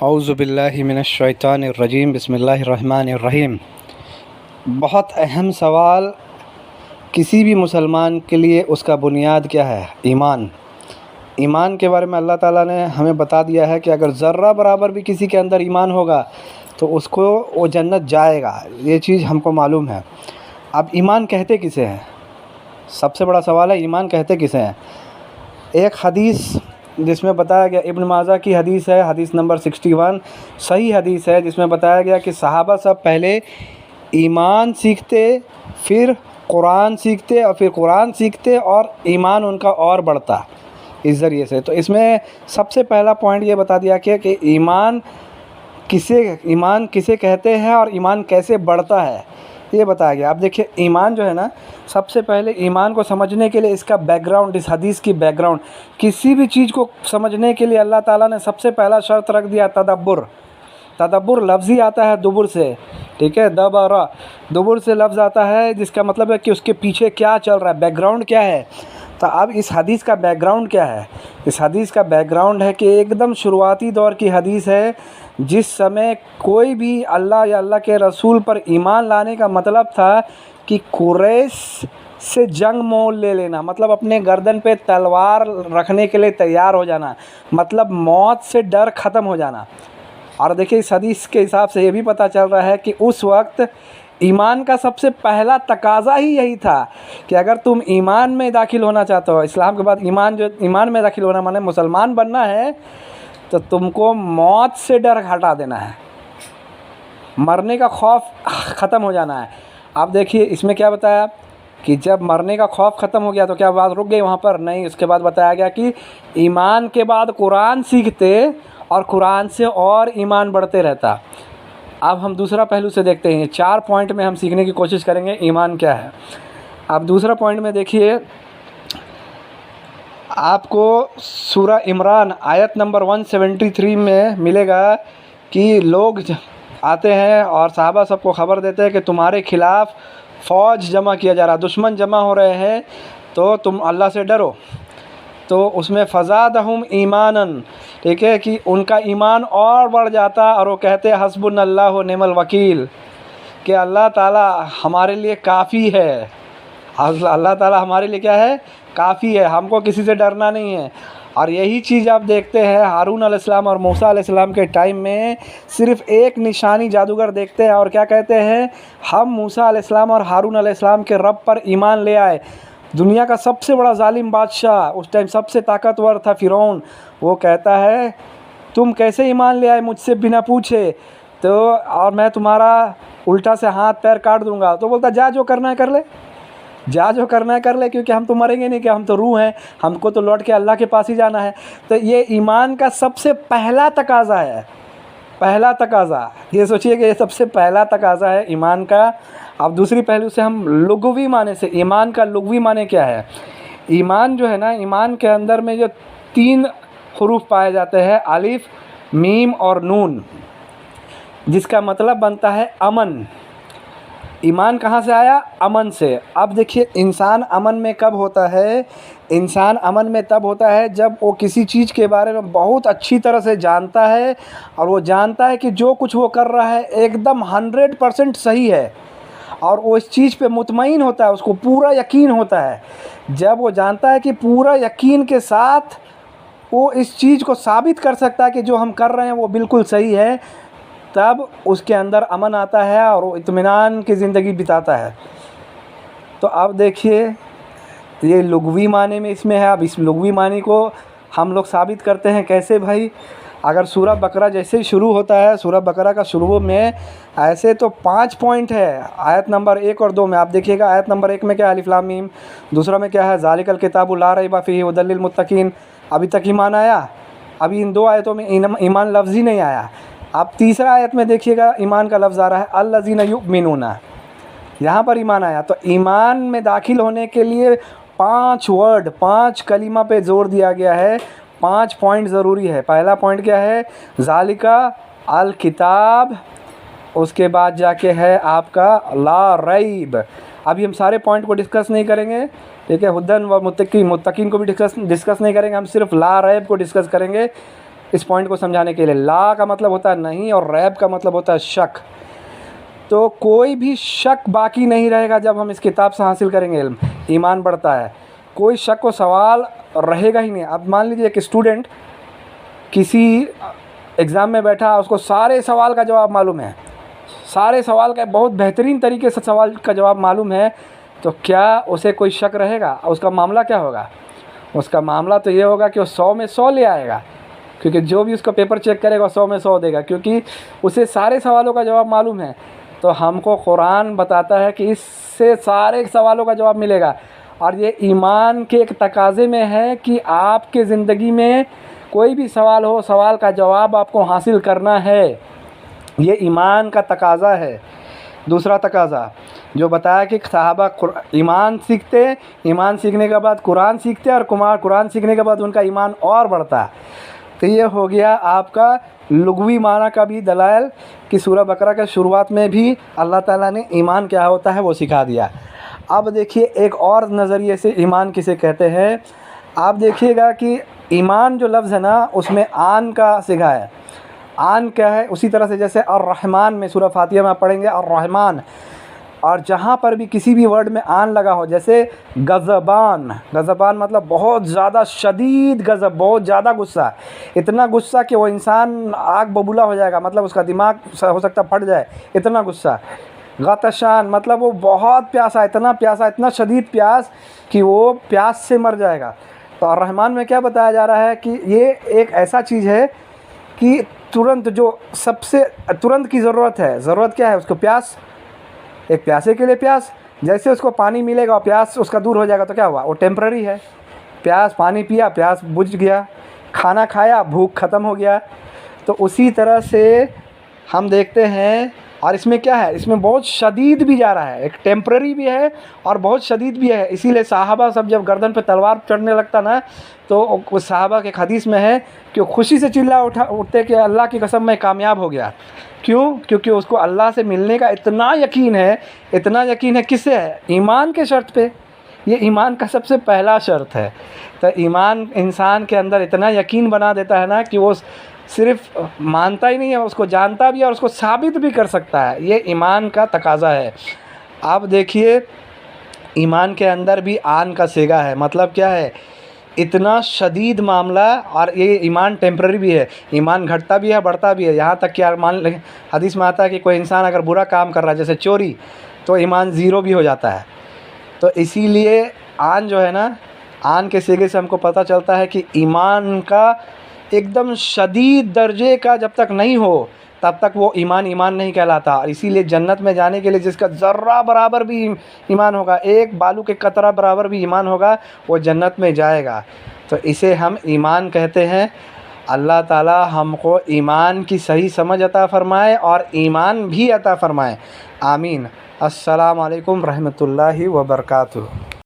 اعوذ باللہ من الشیطان الرجیم، بسم اللہ الرحمن الرحیم۔ بہت اہم سوال، کسی بھی مسلمان کے لیے اس کا بنیاد کیا ہے؟ ایمان کے بارے میں اللہ تعالیٰ نے ہمیں بتا دیا ہے کہ اگر ذرہ برابر بھی کسی کے اندر ایمان ہوگا تو اس کو وہ جنت جائے گا، یہ چیز ہم کو معلوم ہے۔ اب ایمان کہتے کسے ہیں؟ سب سے بڑا سوال ہے ایمان کہتے کسے ہیں؟ ایک حدیث جس میں بتایا گیا، ابن ماجہ کی حدیث ہے، حدیث نمبر 61، صحیح حدیث ہے، جس میں بتایا گیا کہ صحابہ سب پہلے ایمان سیکھتے، پھر قرآن سیکھتے، اور پھر قرآن سیکھتے اور ایمان ان کا اور بڑھتا اس ذریعے سے۔ تو اس میں سب سے پہلا پوائنٹ یہ بتا دیا کہ ایمان کسے کہتے ہیں اور ایمان کیسے بڑھتا ہے، یہ بتایا گیا۔ اب دیکھیں، ایمان جو ہے نا، سب سے پہلے ایمان کو سمجھنے کے لیے اس کا بیک گراؤنڈ، اس حدیث کی بیک گراؤنڈ، کسی بھی چیز کو سمجھنے کے لیے اللہ تعالیٰ نے سب سے پہلا شرط رکھ دیا، تدبر لفظی آتا ہے دبر سے، ٹھیک ہے، دبر سے لفظ آتا ہے، جس کا مطلب ہے کہ اس کے پیچھے کیا چل رہا ہے، بیک گراؤنڈ کیا ہے۔ تو اب اس حدیث کا بیک گراؤنڈ کیا ہے؟ اس حدیث کا بیک گراؤنڈ ہے کہ ایک دم شروعاتی دور کی حدیث ہے، جس سمے کوئی بھی اللہ یا اللہ کے رسول پر ایمان لانے کا مطلب تھا کہ قریش سے جنگ مول لے لینا، مطلب اپنے گردن پہ تلوار رکھنے کے لیے تیار ہو جانا، مطلب موت سے ڈر ختم ہو جانا۔ اور دیکھیں، اس حدیث کے حساب سے یہ بھی پتہ چل رہا ہے کہ اس وقت ایمان کا سب سے پہلا تقاضا ہی یہی تھا کہ اگر تم ایمان میں داخل ہونا چاہتے ہو، اسلام کے بعد ایمان میں داخل ہونا مانے مسلمان بننا ہے، تو تم کو موت سے ڈر ہٹا دینا ہے، مرنے کا خوف ختم ہو جانا ہے۔ آپ دیکھیے اس میں کیا بتایا کہ جب مرنے کا خوف ختم ہو گیا تو کیا بات رک گئی وہاں پر؟ نہیں، اس کے بعد بتایا گیا کہ ایمان کے بعد قرآن سیکھتے اور قرآن سے اور ایمان بڑھتے رہتا۔ اب ہم دوسرا پہلو سے دیکھتے ہیں، 4 پوائنٹ میں ہم سیکھنے کی کوشش کریں گے ایمان کیا ہے۔ اب دوسرا پوائنٹ میں دیکھیے، آپ کو سورہ عمران آیت نمبر 173 میں ملے گا کہ لوگ آتے ہیں اور صحابہ سب کو خبر دیتے ہیں کہ تمہارے خلاف فوج جمع کیا جا رہا، دشمن جمع ہو رہے ہیں، تو تم اللہ سے ڈرو۔ تو اس میں فزادہم ایماناً، ٹھیک ہے، کہ ان کا ایمان اور بڑھ جاتا اور وہ کہتے حسبنا اللہ و نعم الوکیل، کہ اللہ تعالیٰ ہمارے لیے کافی ہے، اللہ تعالیٰ ہمارے لیے کیا ہے؟ کافی ہے، ہم کو کسی سے ڈرنا نہیں ہے۔ اور یہی چیز آپ دیکھتے ہیں ہارون علیہ السلام اور موسیٰ علیہ السلام کے ٹائم میں، صرف ایک نشانی جادوگر دیکھتے ہیں اور کیا کہتے ہیں؟ ہم موسیٰ علیہ السلام اور ہارون علیہ السلام کے رب پر ایمان لے آئے۔ دنیا کا سب سے بڑا ظالم بادشاہ، اس ٹائم سب سے طاقتور تھا فرعون، وہ کہتا ہے تم کیسے ایمان لے آئے مجھ سے بنا پوچھے، تو اور میں تمہارا الٹا سے ہاتھ پیر کاٹ دوں گا۔ تو بولتا جو کرنا ہے کر لے، جو کرنا ہے کر لے، کیونکہ ہم تو مریں گے نہیں، کہ ہم تو روح ہیں، ہم کو تو لوٹ کے اللہ کے پاس ہی جانا ہے۔ تو یہ ایمان کا سب سے پہلا تقاضا ہے، پہلا تقاضا، یہ سوچئے کہ یہ سب سے پہلا تقاضا ہے ایمان کا۔ اب دوسری پہلو سے ہم لغوی معنی سے، ایمان کا لغوی معنی کیا ہے؟ ایمان جو ہے نا، ایمان کے اندر میں جو 3 حروف پائے جاتے ہیں، الف، میم اور نون، جس کا مطلب بنتا ہے امن۔ ایمان کہاں سے آیا؟ امن سے۔ اب دیکھیے، انسان امن میں کب ہوتا ہے؟ انسان امن میں تب ہوتا ہے جب وہ کسی چیز کے بارے میں بہت اچھی طرح سے جانتا ہے، اور وہ جانتا ہے کہ جو کچھ وہ کر رہا ہے ایک دم 100% صحیح ہے، اور وہ اس چیز پہ مطمئن ہوتا ہے، اس کو پورا یقین ہوتا ہے۔ جب وہ جانتا ہے کہ پورا یقین کے ساتھ وہ اس چیز کو ثابت کر سکتا ہے کہ جو ہم کر رہے ہیں وہ بالکل صحیح ہے، تب اس کے اندر امن آتا ہے اور وہ اطمینان کی زندگی بتاتا ہے۔ تو اب دیکھیے، یہ لغوی معنی میں اس میں ہے۔ اب اس لغوی معنی کو ہم لوگ ثابت کرتے ہیں کیسے بھائی؟ اگر سورہ بقرہ جیسے ہی شروع ہوتا ہے، سورہ بقرہ کا شروع میں ایسے تو 5 پوائنٹ ہے، آیت نمبر 1 اور 2 میں آپ دیکھیے گا۔ آیت نمبر 1 میں کیا ہے؟ الف لام میم۔ دوسرا میں کیا ہے؟ ذالک الکتاب لا ریب فیہ ھدی للمتقین۔ ابھی تک ایمان آیا؟ ابھی ان 2 آیتوں میں ایمان لفظی نہیں آیا۔ اب تیسرا آیت میں دیکھیے گا، ایمان کا لفظ آ رہا ہے الذین یؤمنون، یہاں پر ایمان آیا۔ تو ایمان میں داخل ہونے کے لیے 5 ورڈ، 5 کلمہ پہ زور دیا گیا ہے، 5 پوائنٹ ضروری ہے۔ پہلا پوائنٹ کیا ہے؟ ذالک الکتاب، اس کے بعد جا کے ہے آپ کا لا ریب۔ ابھی ہم سارے پوائنٹ کو ڈسکس نہیں کریں گے، ٹھیک ہے، ہدن و متقین کو بھی ڈسکس نہیں کریں گے، ہم صرف لا ریب کو ڈسکس کریں گے۔ اس پوائنٹ کو سمجھانے کے لیے۔ لا کا مطلب ہوتا ہے نہیں اور ریب کا مطلب ہوتا ہے شک۔ تو کوئی بھی شک باقی نہیں رہے گا جب ہم اس کتاب سے حاصل کریں گے علم، ایمان بڑھتا ہے، کوئی شک و سوال رہے گا ہی نہیں۔ اب مان لیجیے ایک اسٹوڈنٹ کسی ایگزام میں بیٹھا، اس کو سارے سوال کا جواب معلوم ہے، سارے سوال کا بہت بہترین طریقے سے سوال کا جواب معلوم ہے، تو کیا اسے کوئی شک رہے گا؟ اس کا معاملہ کیا ہوگا؟ اس کا معاملہ تو یہ ہوگا کہ وہ 100 میں 100 لے آئے گا، کیونکہ جو بھی اس کا پیپر چیک کرے گا 100 میں 100 دے گا، کیونکہ اسے سارے سوالوں کا جواب معلوم ہے۔ تو ہم کو قرآن بتاتا ہے کہ اس سے سارے سوالوں کا جواب ملے گا، اور یہ ایمان کے ایک تقاضے میں ہے کہ آپ کے زندگی میں کوئی بھی سوال ہو، سوال کا جواب آپ کو حاصل کرنا ہے، یہ ایمان کا تقاضا ہے۔ دوسرا تقاضا جو بتایا کہ صحابہ ایمان سیکھتے، ایمان سیکھنے کے بعد قرآن سیکھتے، اور قرآن سیکھنے کے بعد ان کا ایمان اور بڑھتا۔ تو یہ ہو گیا آپ کا لغوی معنی کا بھی دلائل کہ سورہ بقرہ کے شروعات میں بھی اللہ تعالیٰ نے ایمان کیا ہوتا ہے وہ سکھا دیا۔ اب دیکھیے ایک اور نظریے سے ایمان کسے کہتے ہیں۔ آپ دیکھیے گا کہ ایمان جو لفظ ہے نا، اس میں آن کا صیغہ ہے۔ آن کیا ہے؟ اسی طرح سے جیسے الرحمن میں سورہ فاتحہ میں آپ پڑھیں گے الرحمن، اور جہاں پر بھی کسی بھی ورڈ میں آن لگا ہو، جیسے غضبان، غضبان مطلب بہت زیادہ شدید غضب، بہت زیادہ غصہ، اتنا غصہ کہ وہ انسان آگ ببولا ہو جائے گا، مطلب اس کا دماغ ہو سکتا پھٹ جائے، اتنا غصہ۔ غطشان مطلب وہ بہت پیاسا، اتنا شدید پیاس کہ وہ پیاس سے مر جائے گا۔ تو الرحمن میں کیا بتایا جا رہا ہے کہ یہ ایک ایسا چیز ہے کہ ترنت جو سب سے ترنت کی ضرورت ہے، ضرورت کیا ہے اس کو؟ پیاس، ایک پیاسے کے لیے پیاس، جیسے اس کو پانی ملے گا اور پیاس اس کا دور ہو جائے گا تو کیا ہوا؟ وہ ٹیمپرری ہے، پیاس، پانی پیا، پیاس بجھ گیا، کھانا کھایا، بھوک ختم ہو گیا۔ تو اسی طرح سے ہم دیکھتے ہیں، اور اس میں کیا ہے؟ اس میں بہت شدید بھی جا رہا ہے، ایک ٹیمپرری بھی ہے اور بہت شدید بھی ہے۔ اسی لیے صحابہ سب جب گردن پہ تلوار چڑھنے لگتا نا، تو صحابہ کے حدیث میں ہے کہ خوشی سے چلا اٹھتے کہ اللہ کی قسم میں کامیاب ہو گیا۔ کیوں؟ کیونکہ اس کو اللہ سے ملنے کا اتنا یقین ہے، اتنا یقین ہے، کس سے ہے؟ ایمان کے شرط پہ۔ یہ ایمان کا سب سے پہلا شرط ہے۔ تو ایمان انسان کے اندر اتنا یقین بنا دیتا ہے نا کہ وہ صرف مانتا ہی نہیں ہے، اس کو جانتا بھی ہے اور اس کو ثابت بھی کر سکتا ہے۔ یہ ایمان کا تقاضا ہے۔ آپ دیکھیے ایمان کے اندر بھی آن کا صیغہ ہے، مطلب کیا ہے؟ اتنا شدید معاملہ، اور یہ ایمان ٹیمپرری بھی ہے، ایمان گھٹتا بھی ہے بڑھتا بھی ہے، یہاں تک کہ حدیث میں آتا ہے کہ کوئی انسان اگر برا کام کر رہا ہے جیسے چوری، تو ایمان 0 بھی ہو جاتا ہے۔ تو اسی لیے آن جو ہے نا، آن کے صیغے سے ہم کو پتہ چلتا ہے کہ ایمان کا ایک دم شدید درجے کا جب تک نہیں ہو تب تک وہ ایمان نہیں کہلاتا۔ اور اسی لیے جنت میں جانے کے لیے جس کا ذرہ برابر بھی ایمان ہوگا، ایک بالو کے قطرہ برابر بھی ایمان ہوگا، وہ جنت میں جائے گا۔ تو اسے ہم ایمان کہتے ہیں۔ اللہ تعالی ہم کو ایمان کی صحیح سمجھ عطا فرمائے اور ایمان بھی عطا فرمائے، آمین۔ السلام علیکم رحمۃ اللہ وبرکاتہ۔